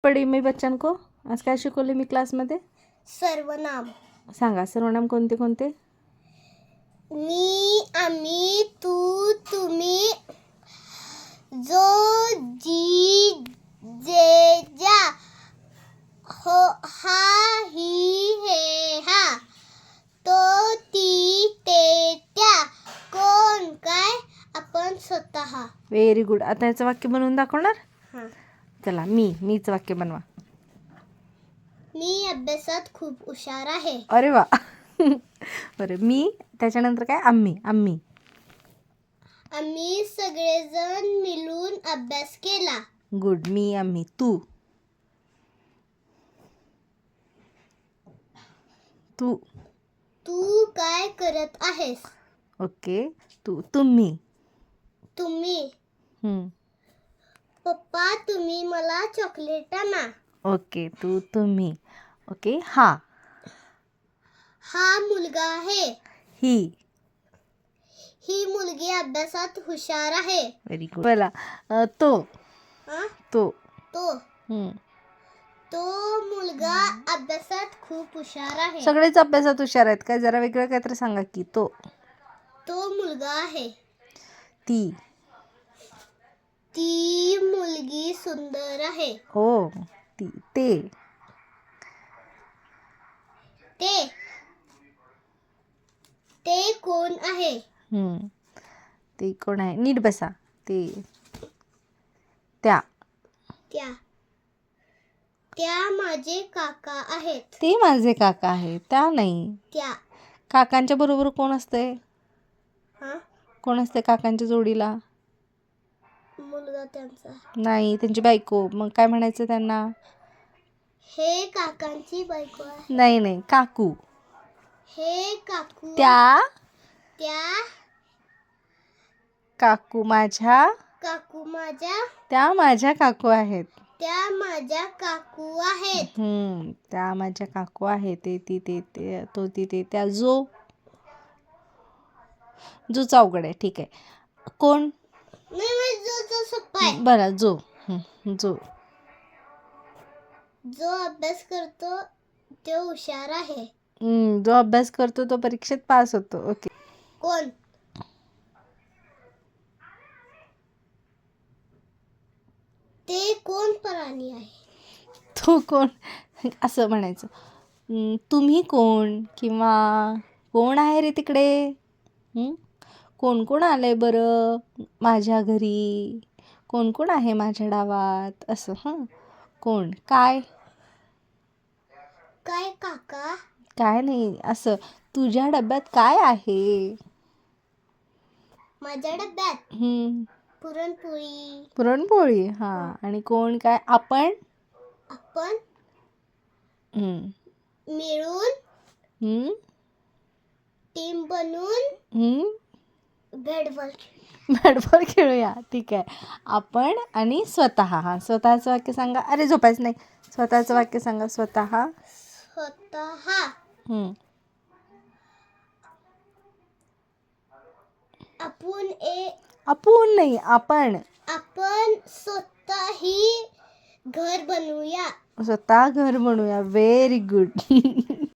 पडी मी बच्चन को आज काय शिकवले मी क्लासमध्ये? सर्वनाम. सांगा सर्वनाम कोणते कोणते? मी, आम्ही, तू, तुम्ही, जो, जी, जे, जा, हो, हा, ही, हे, हा, तो, ती, ते, त्या, कोण, काय, आपण, स्वतः. Very good. आता याचं वाक्य बनवून दाखवणार? हां. चला मीच वाक्य बनवा. मी अभ्यासात खूप हुशार आहे. अरे वा. बरं मी त्याच्यानंतर काय? आम्ही. आम्ही सगळेजण मिळून अभ्यास केला. गुड. मी, आम्ही. तू तू काय करत आहेस? ओके. तुम्ही. पप्पा तुम्ही मला चॉकलेट आणा. ओके. तुम्ही. ओके. हा मुलगा आहे. ही मुलगी अभ्यासात हुशार आहे. Very good. बोला. तो मुलगा अभ्यासात खूप हुशार आहे. सगळेच अभ्यासात हुशार आहेत काय? जरा वेगळं काहीतरी सांगा की. तो मुलगा आहे. ती मुलगी सुंदर आहे. हो. ते कोण आहे? ते कोण आहे? नीट बसा. त्या माझे काका आहेत. ते माझे काका आहेत. त्या नाही. त्या काकांच्या बरोबर कोण असते? कोण असते काकांच्या जोडीला? मुलगा त्यांचा. नाही, त्यांची बायको. मग काय म्हणायचं त्यांना? हे काकांची बायको आहे. नाही, काकू. हे काकू. त्या काकू माझ्या. त्या माझ्या काकू आहेत. त्या माझ्या काकू आहेत. ते त्या जोचा अवघड आहे. ठीक आहे. कोण? बरं. जो अभ्यास करतो तो हुशार आहे. जो अभ्यास करतो तो परीक्षेत पास होतो. ओके. कोण? ते कोण प्राणी आहे? तो कोण असं म्हणायचं. तुम्ही कोण किंवा कोण आहे रे तिकडे? कोण आलंय बरं माझ्या घरी? कोण आहे माझ्या डावात? असं. कोण? काय काका? काय नाही. असं तुझ्या डब्यात काय आहे? माझ्या डब्यात पुरणपोळी. हा. आणि कोण काय? आपण मिळून टीम बनवून बॅट खेळूया. ठीक आहे. आपण आणि स्वतः. स्वतःचं वाक्य सांगा. अरे झोपायचं नाही. स्वतःचं वाक्य सांगा. स्वतः. आपण नाही. आपण स्वतः घर बनवूया. Very good.